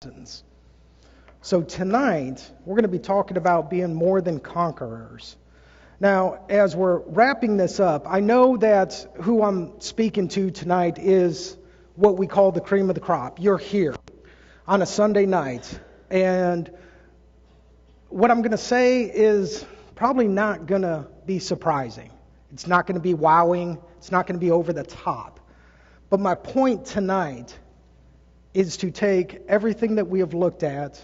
lessons. So tonight, we're going to be talking about being more than conquerors. Now, as we're wrapping this up, I know that who I'm speaking to tonight is what we call the cream of the crop. You're here on a Sunday night, and what I'm going to say is probably not going to be surprising. It's not going to be wowing. It's not going to be over the top. But my point tonight is to take everything that we have looked at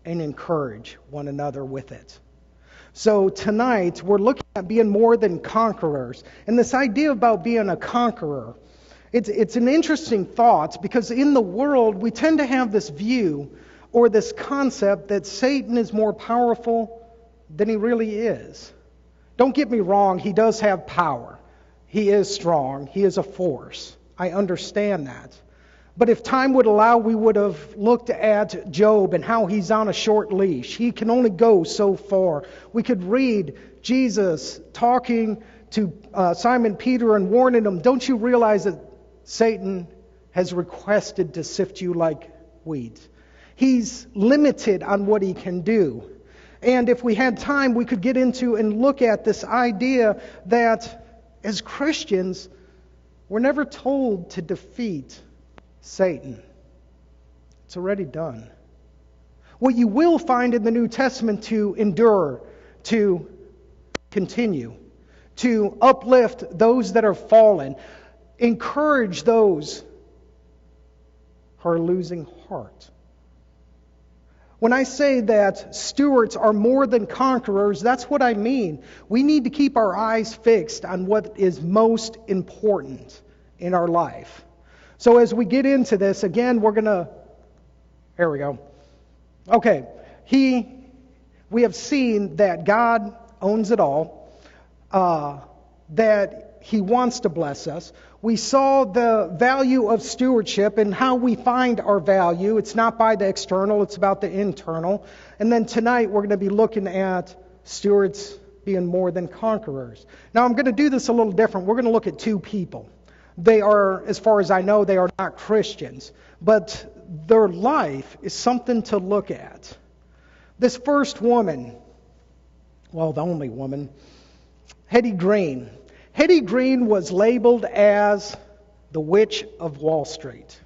and encourage one another with it. So tonight, we're looking at being more than conquerors. And this idea about being a conqueror, it's an interesting thought, because in the world, we tend to have this view or this concept that Satan is more powerful than he really is. Don't get me wrong, he does have power. He is strong. He is a force. I understand that. But if time would allow, we would have looked at Job and how he's on a short leash. He can only go so far. We could read Jesus talking to Simon Peter and warning him, don't you realize that Satan has requested to sift you like wheat? He's limited on what he can do. And if we had time, we could get into and look at this idea that as Christians, we're never told to defeat Satan. It's already done. What you will find in the New Testament to endure, to continue, to uplift those that are fallen, encourage those who are losing heart. When I say that stewards are more than conquerors, that's what I mean. We need to keep our eyes fixed on what is most important in our life. So as we get into this, again, we're going to... Here we go. Okay. We have seen that God owns it all, that He wants to bless us. We saw the value of stewardship and how we find our value. It's not by the external, it's about the internal. And then tonight we're going to be looking at stewards being more than conquerors. Now I'm going to do this a little different. We're going to look at two people. They are, as far as I know, they are not Christians, but their life is something to look at. This first woman, well, the only woman, HETTY Green. HETTY Green was labeled as the Witch of Wall Street.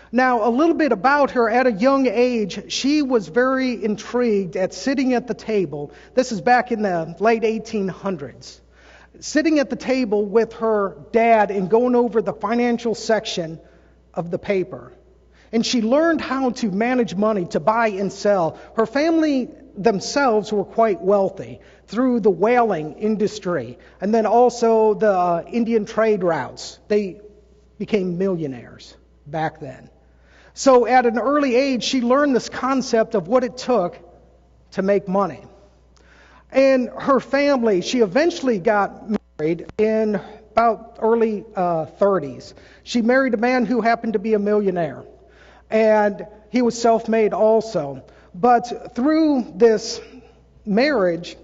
Now, a little bit about her. At a young age, she was very intrigued at sitting at the table. This is back in the late 1800s. Sitting at the table with her dad and going over the financial section of the paper. And she learned how to manage money, to buy and sell. Her family themselves were quite wealthy through the whaling industry and then also the Indian trade routes. They became millionaires back then. So at an early age, she learned this concept of what it took to make money. And her family, she eventually got married in about early 30s. She married a man who happened to be a millionaire. And he was self-made also. But through this marriage,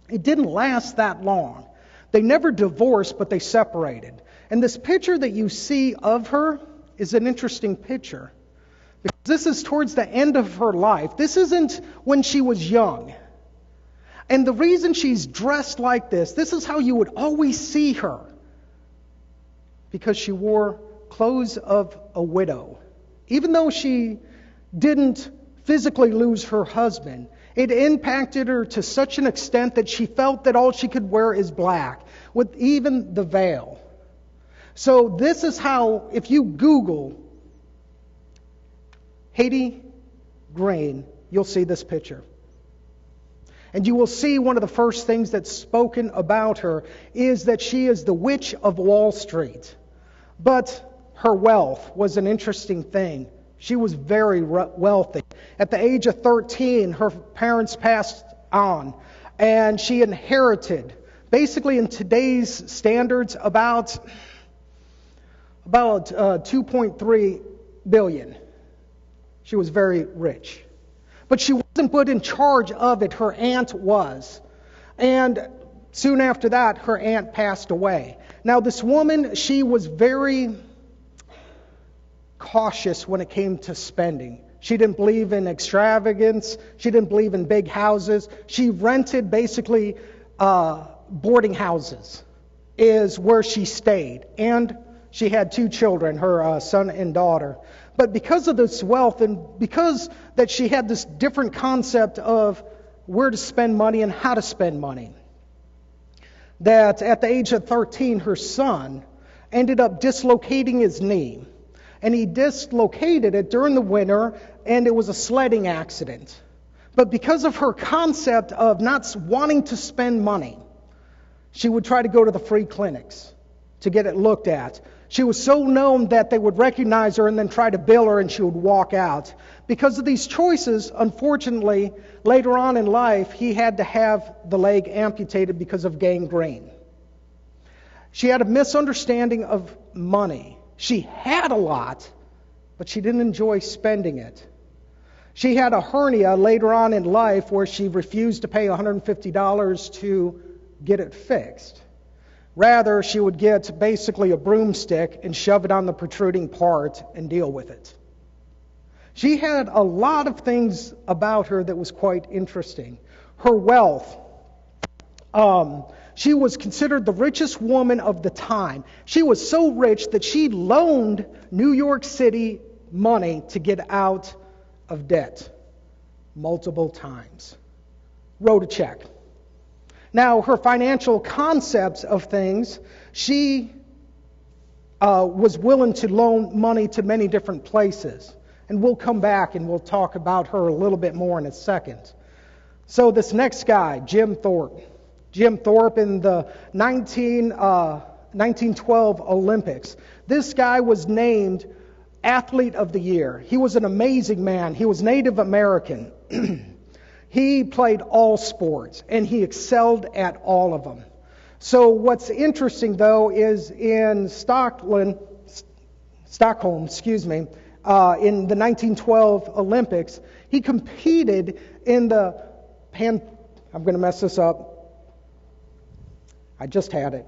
it didn't last that long. They never divorced, but they separated. And this picture that you see of her is an interesting picture. Because this is towards the end of her life. This isn't when she was young. And the reason she's dressed like this is how you would always see her. Because she wore clothes of a widow. Even though she didn't physically lose her husband, it impacted her to such an extent that she felt that all she could wear is black, with even the veil. So this is how, if you Google HETTY Green, you'll see this picture. And you will see one of the first things that's spoken about her is that she is the Witch of Wall Street. But her wealth was an interesting thing. She was very wealthy. At the age of 13, her parents passed on, and she inherited, basically in today's standards, about 2.3 billion. She was very rich. But she wasn't put in charge of it. Her aunt was. And soon after that, her aunt passed away. Now, this woman, she was very cautious when it came to spending. She didn't believe in extravagance. She didn't believe in big houses. She rented basically boarding houses is where she stayed. And she had 2 children, her son and daughter. But because of this wealth and because that she had this different concept of where to spend money and how to spend money, that at the age of 13, her son ended up dislocating his knee. And he dislocated it during the winter, and it was a sledding accident. But because of her concept of not wanting to spend money, she would try to go to the free clinics to get it looked at. She was so known that they would recognize her and then try to bill her, and she would walk out. Because of these choices, unfortunately, later on in life, he had to have the leg amputated because of gangrene. She had a misunderstanding of money. She had a lot, but she didn't enjoy spending it. She had a hernia later on in life where she refused to pay $150 to get it fixed. Rather, she would get basically a broomstick and shove it on the protruding part and deal with it. She had a lot of things about her that was quite interesting. Her wealth. She was considered the richest woman of the time. She was so rich that she loaned New York City money to get out of debt multiple times. Wrote a check. Now, her financial concepts of things, she was willing to loan money to many different places. And we'll come back and we'll talk about her a little bit more in a second. So this next guy, Jim Thorpe. Jim Thorpe in the 1912 Olympics. This guy was named Athlete of the Year. He was an amazing man. He was Native American. He played all sports, and he excelled at all of them. So what's interesting, though, is in Stockholm, in the 1912 Olympics, he competed in the I'm going to mess this up. I just had it.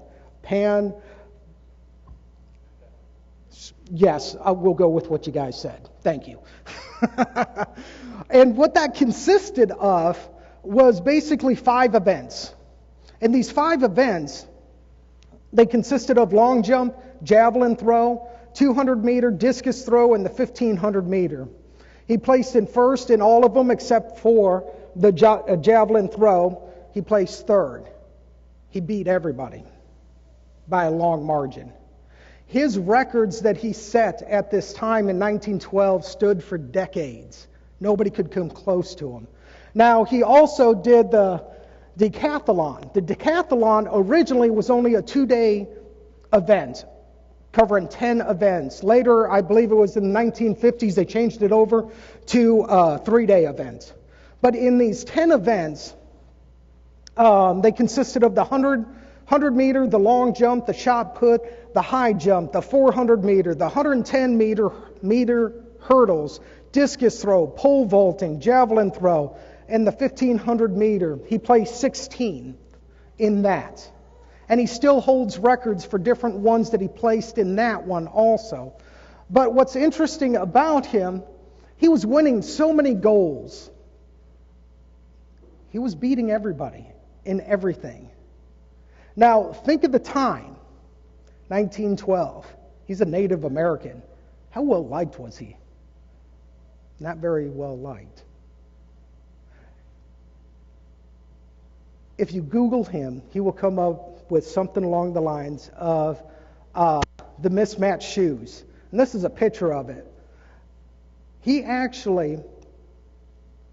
Yes, I will go with what you guys said. Thank you. And what that consisted of was basically 5 events. And these 5 events, they consisted of long jump, javelin throw, 200-meter discus throw, and the 1,500-meter. He placed in first in all of them except for the javelin throw. He placed third. He beat everybody by a long margin. His records that he set at this time in 1912 stood for decades. Nobody could come close to him. Now, he also did the decathlon. The decathlon originally was only a 2-day event, covering 10 events. Later, I believe it was in the 1950s, they changed it over to a 3-day event. But in these 10 events, they consisted of the 100-meter, the long jump, the shot put, the high jump, the 400-meter, the 110-meter hurdles, discus throw, pole vaulting, javelin throw, and the 1,500-meter. He placed 16th in that. And he still holds records for different ones that he placed in that one also. But what's interesting about him, he was winning so many goals. He was beating everybody in everything. Now, think of the time, 1912. He's a Native American. How well liked was he? Not very well liked. If you Google him, he will come up with something along the lines of the mismatched shoes. And this is a picture of it. He actually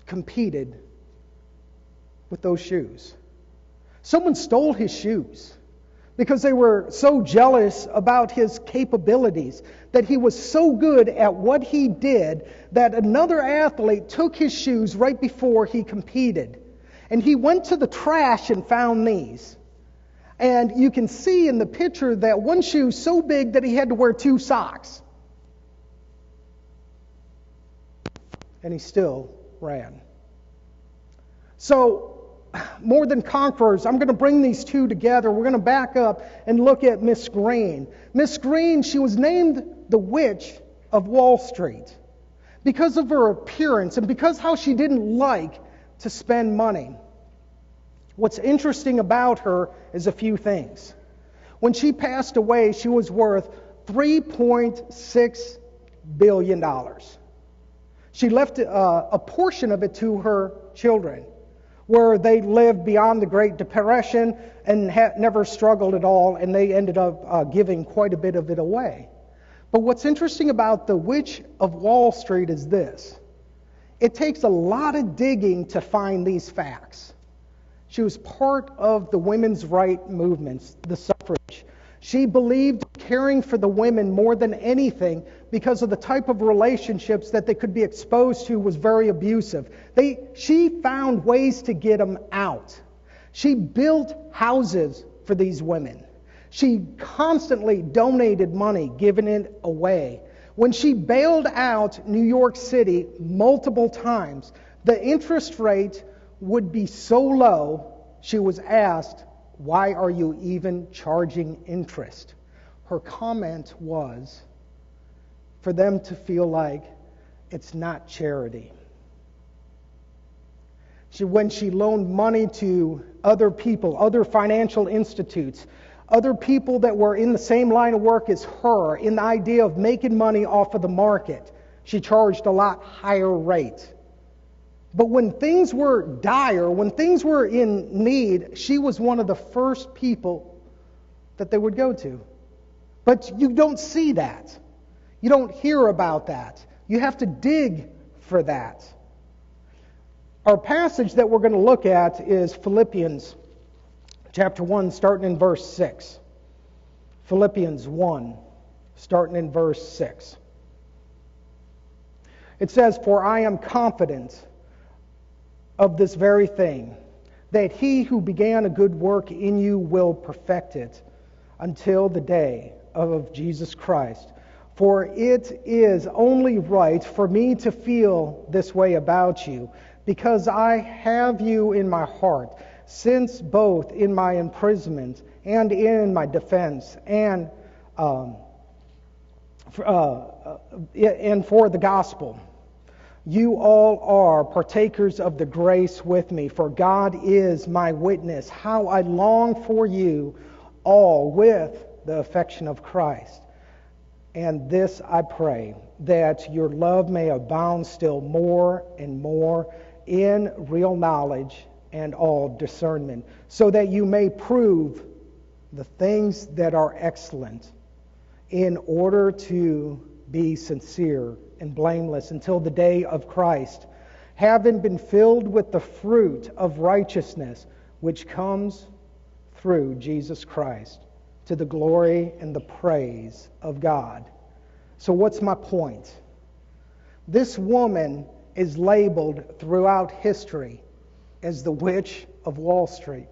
competed with those shoes. Someone stole his shoes because they were so jealous about his capabilities, that he was so good at what he did that another athlete took his shoes right before he competed. And he went to the trash and found these. And you can see in the picture that one shoe so big that he had to wear 2 socks. And he still ran. So, more than conquerors, I'm going to bring these two together. We're going to back up and look at Miss Green. Miss Green, she was named the Witch of Wall Street because of her appearance and because how she didn't like to spend money. What's interesting about her is a few things. When she passed away, she was worth $3.6 billion. She left a portion of it to her children, where they lived beyond the Great Depression and never struggled at all, and they ended up giving quite a bit of it away. But what's interesting about the Witch of Wall Street is this. It takes a lot of digging to find these facts. She was part of the women's rights movements, the suffrage. She believed caring for the women more than anything because of the type of relationships that they could be exposed to was very abusive. She found ways to get them out. She built houses for these women. She constantly donated money, giving it away. When she bailed out New York City multiple times, the interest rate would be so low, she was asked, "Why are you even charging interest?" Her comment was for them to feel like it's not charity. When she loaned money to other people, other financial institutes, other people that were in the same line of work as her, in the idea of making money off of the market, she charged a lot higher rate. But when things were dire, when things were in need, she was one of the first people that they would go to. But you don't see that. You don't hear about that. You have to dig for that. Our passage that we're going to look at is Philippians chapter 1, starting in verse 6. Philippians 1, starting in verse 6. It says, "For I am confident of this very thing, that he who began a good work in you will perfect it until the day of Jesus Christ. For it is only right for me to feel this way about you, because I have you in my heart, since both in my imprisonment and in my defense and for the gospel, you all are partakers of the grace with me. For God is my witness, how I long for you all with the affection of Christ. And this I pray, that your love may abound still more and more in real knowledge and all discernment, so that you may prove the things that are excellent, in order to be sincere and blameless until the day of Christ, having been filled with the fruit of righteousness, which comes through Jesus Christ, to the glory and the praise of God." So what's my point? This woman is labeled throughout history as the Witch of Wall Street.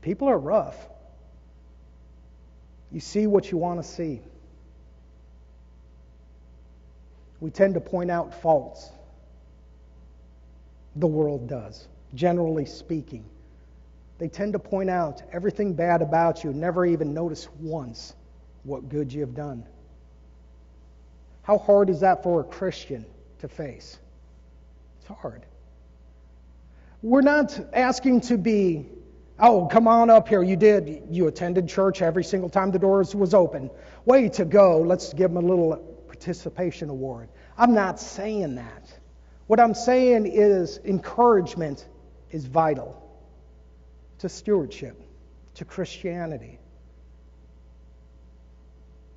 People are rough. You see what you want to see. We tend to point out faults. The world does, generally speaking. They tend to point out everything bad about you, never even notice once what good you have done. How hard is that for a Christian to face? It's hard. We're not asking to be, "Oh, come on up here. You attended church every single time the doors was open. Way to go. Let's give them a little participation award." I'm not saying that. What I'm saying is encouragement is vital to stewardship, to Christianity.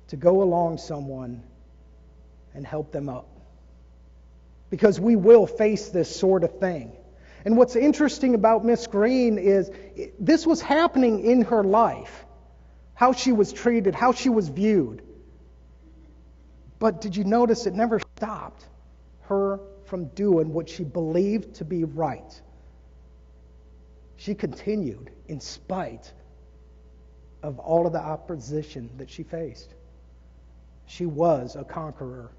To go along someone and help them up. Because we will face this sort of thing. And what's interesting about Miss Green is this was happening in her life. How she was treated, how she was viewed. But did you notice it never stopped her from doing what she believed to be right? She continued in spite of all of the opposition that she faced. She was a conqueror.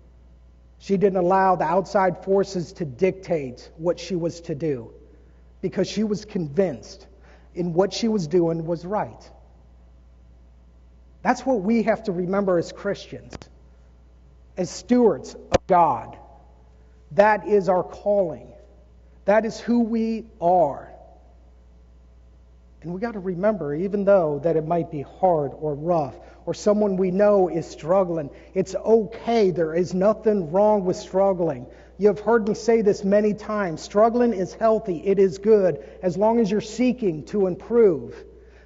She didn't allow the outside forces to dictate what she was to do, because she was convinced in what she was doing was right. That's what we have to remember as Christians. as stewards of God. That is our calling. That is who we are. And we got to remember, even though that it might be hard or rough, or someone we know is struggling, it's okay. There is nothing wrong with struggling. You have heard me say this many times. Struggling is healthy. It is good, as long as you're seeking to improve.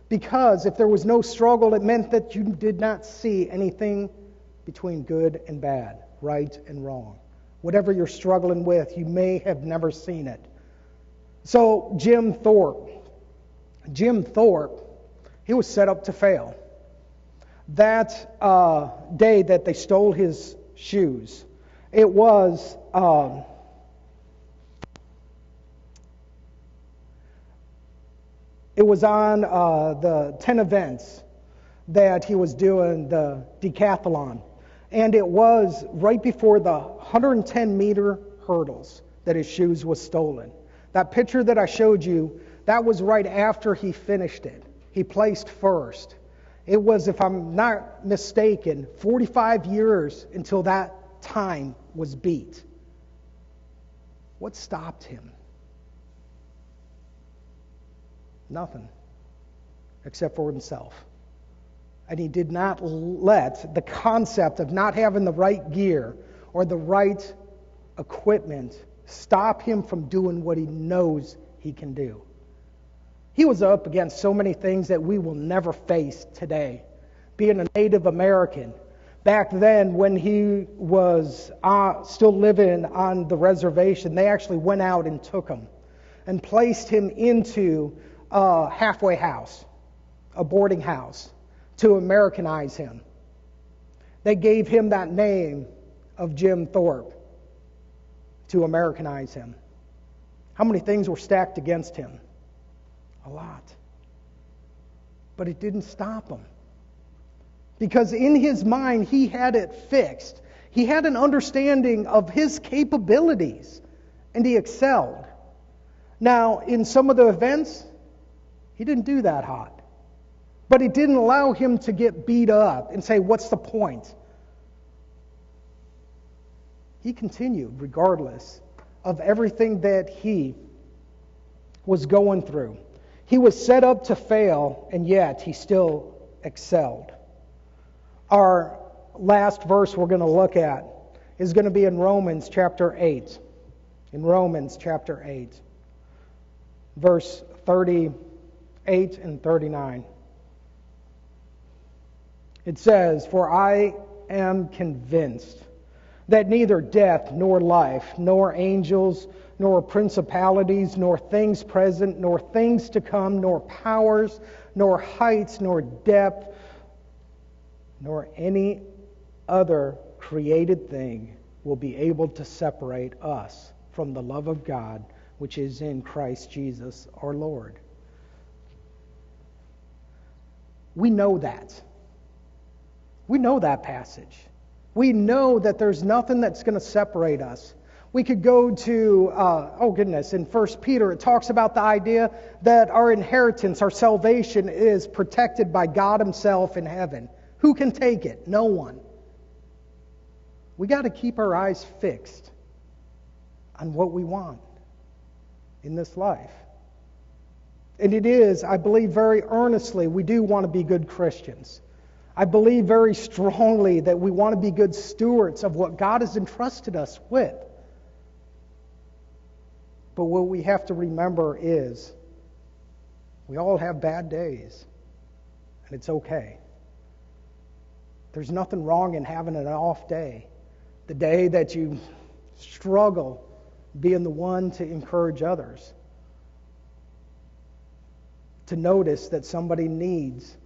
Because if there was no struggle, it meant that you did not see anything between good and bad, right and wrong. Whatever you're struggling with, you may have never seen it. So Jim Thorpe, he was set up to fail. That day that they stole his shoes, it was on the 10 events that he was doing, the decathlon. And it was right before the 110-meter hurdles that his shoes was stolen. That picture that I showed you, that was right after he finished it. He placed first. It was, if I'm not mistaken, 45 years until that time was beat. What stopped him? Nothing, except for himself. And he did not let the concept of not having the right gear or the right equipment stop him from doing what he knows he can do. He was up against so many things that we will never face today. Being a Native American, back then when he was still living on the reservation, they actually went out and took him and placed him into a halfway house, a boarding house, to Americanize him. They gave him that name of Jim Thorpe to Americanize him. How many things were stacked against him? A lot. But it didn't stop him. Because in his mind, he had it fixed. He had an understanding of his capabilities, and he excelled. Now, in some of the events, he didn't do that hot. But it didn't allow him to get beat up and say, what's the point? He continued regardless of everything that he was going through. He was set up to fail, and yet he still excelled. Our last verse we're going to look at is going to be in Romans chapter 8. In Romans chapter 8, verse 38 and 39. It says, "For I am convinced that neither death nor life, nor angels, nor principalities, nor things present, nor things to come, nor powers, nor heights, nor depth, nor any other created thing will be able to separate us from the love of God, which is in Christ Jesus our Lord." We know that. We know that passage. We know that there's nothing that's going to separate us. We could go to, in 1 Peter, it talks about the idea that our inheritance, our salvation, is protected by God Himself in heaven. Who can take it? No one. We got to keep our eyes fixed on what we want in this life. And it is, I believe very earnestly, we do want to be good Christians. I believe very strongly that we want to be good stewards of what God has entrusted us with. But what we have to remember is we all have bad days, and it's okay. There's nothing wrong in having an off day. The day that you struggle being the one to encourage others. To notice that somebody needs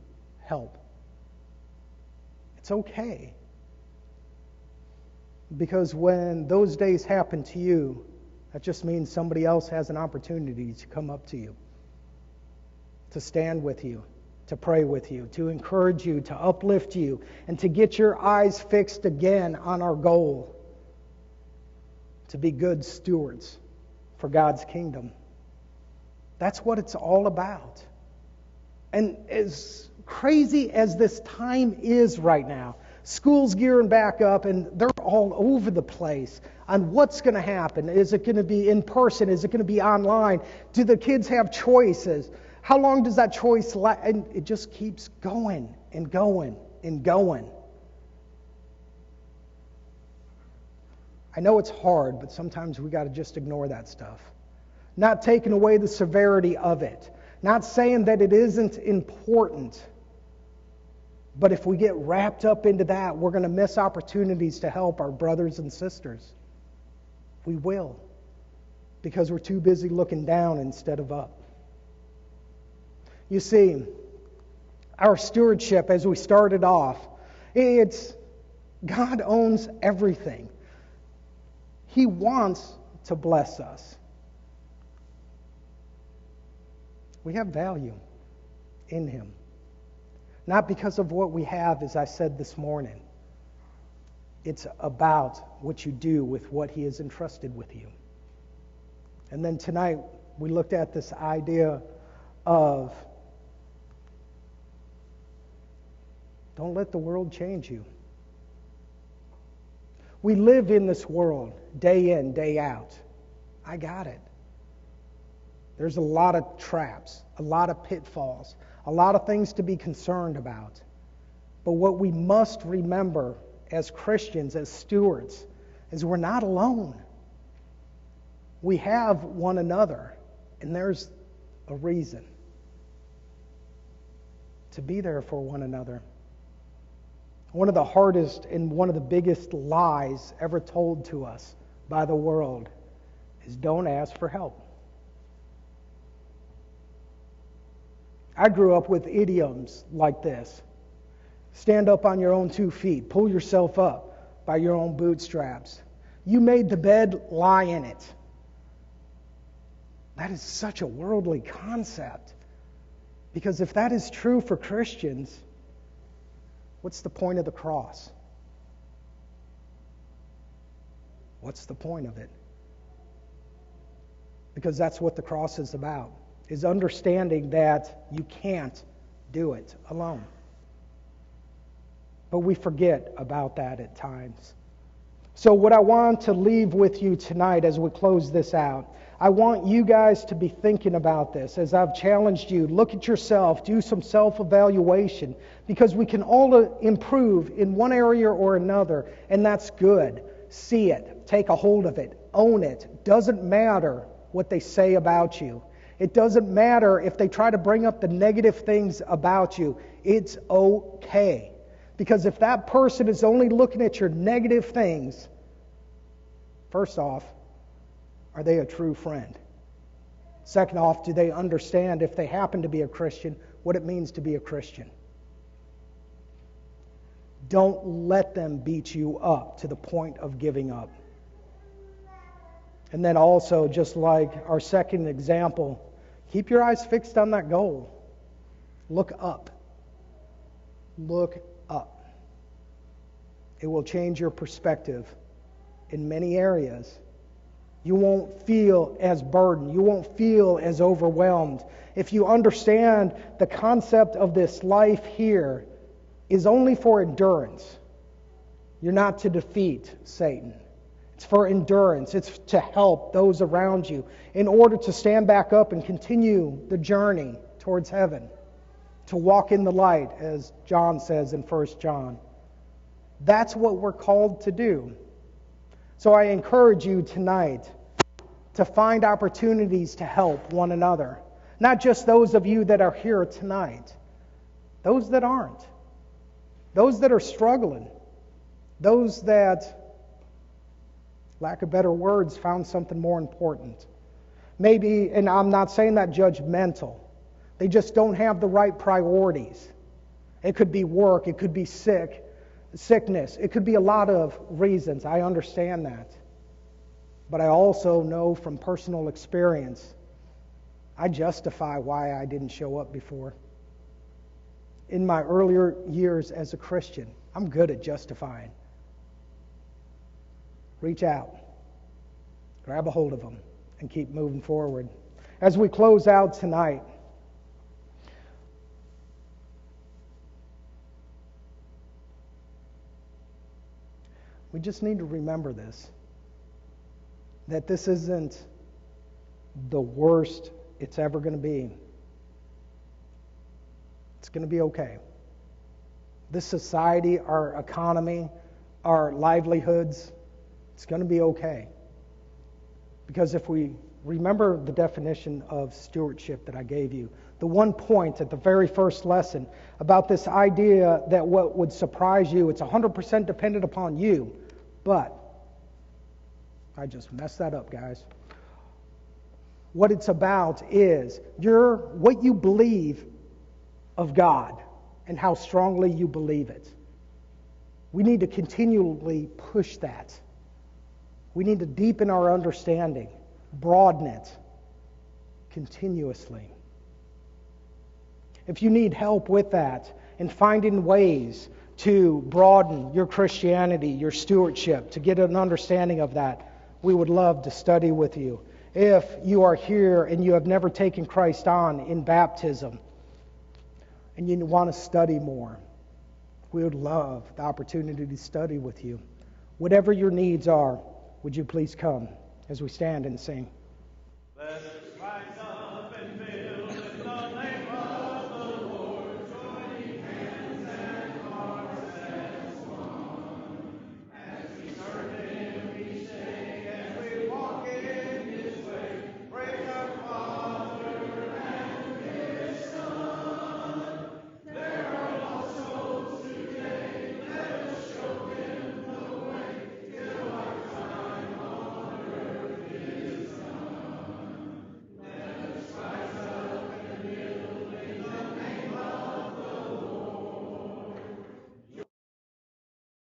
help. It's okay. Because when those days happen to you, that just means somebody else has an opportunity to come up to you, to stand with you, to pray with you, to encourage you, to uplift you, and to get your eyes fixed again on our goal, to be good stewards for God's kingdom. That's what it's all about. And as crazy as this time is right now, School's gearing back up, and they're all over the place on what's going to happen. Is it going to be in person? Is it going to be online? Do the kids have choices? How long does that choice last? And it just keeps going and going and going. I know it's hard, but sometimes we got to just ignore that stuff. Not taking away the severity of it. Not saying that it isn't important. But if we get wrapped up into that, we're going to miss opportunities to help our brothers and sisters. We will. Because we're too busy looking down instead of up. You see, our stewardship, as we started off, it's God owns everything. He wants to bless us. We have value in Him. Not because of what we have, as I said this morning. It's about what you do with what He has entrusted with you. And then tonight, we looked at this idea of don't let the world change you. We live in this world day in, day out. I got it. There's a lot of traps, a lot of pitfalls, a lot of things to be concerned about. But what we must remember as Christians, as stewards, is we're not alone. We have one another, and there's a reason to be there for one another. One of the hardest and one of the biggest lies ever told to us by the world is don't ask for help. I grew up with idioms like this. Stand up on your own 2 feet. Pull yourself up by your own bootstraps. You made the bed, lie in it. That is such a worldly concept. Because if that is true for Christians, what's the point of the cross? What's the point of it? Because that's what the cross is about. Is understanding that you can't do it alone. But we forget about that at times. So what I want to leave with you tonight as we close this out, I want you guys to be thinking about this as I've challenged you. Look at yourself, do some self-evaluation, because we can all improve in one area or another, and that's good. See it, take a hold of it, own it. Doesn't matter what they say about you. It doesn't matter if they try to bring up the negative things about you. It's okay. Because if that person is only looking at your negative things, first off, are they a true friend? Second off, do they understand, if they happen to be a Christian, what it means to be a Christian? Don't let them beat you up to the point of giving up. And then also, just like our second example, keep your eyes fixed on that goal. Look up. Look up. It will change your perspective in many areas. You won't feel as burdened. You won't feel as overwhelmed. If you understand the concept of this life here is only for endurance. You're not to defeat Satan. It's for endurance. It's to help those around you in order to stand back up and continue the journey towards heaven. To walk in the light, as John says in 1 John. That's what we're called to do. So I encourage you tonight to find opportunities to help one another. Not just those of you that are here tonight. Those that aren't. Those that are struggling. Those that, lack of better words, found something more important. Maybe, and I'm not saying that judgmental, they just don't have the right priorities. It could be work, it could be sickness, it could be a lot of reasons. I understand that. But I also know from personal experience, I justify why I didn't show up before. In my earlier years as a Christian, I'm good at justifying. Reach out, grab a hold of them, and keep moving forward. As we close out tonight, We just need to remember this, that this isn't the worst it's ever going to be. It's going to be okay. This society, our economy, our livelihoods, it's going to be okay. Because if we remember the definition of stewardship that I gave you, the one point at the very first lesson about this idea that what would surprise you, it's 100% dependent upon you. But I just messed that up, guys. What it's about is what you believe of God and how strongly you believe it. We need to continually push that. We need to deepen our understanding, broaden it continuously. If you need help with that and finding ways to broaden your Christianity, your stewardship, to get an understanding of that, we would love to study with you. If you are here and you have never taken Christ on in baptism and you want to study more, we would love the opportunity to study with you. Whatever your needs are, would you please come as we stand and sing?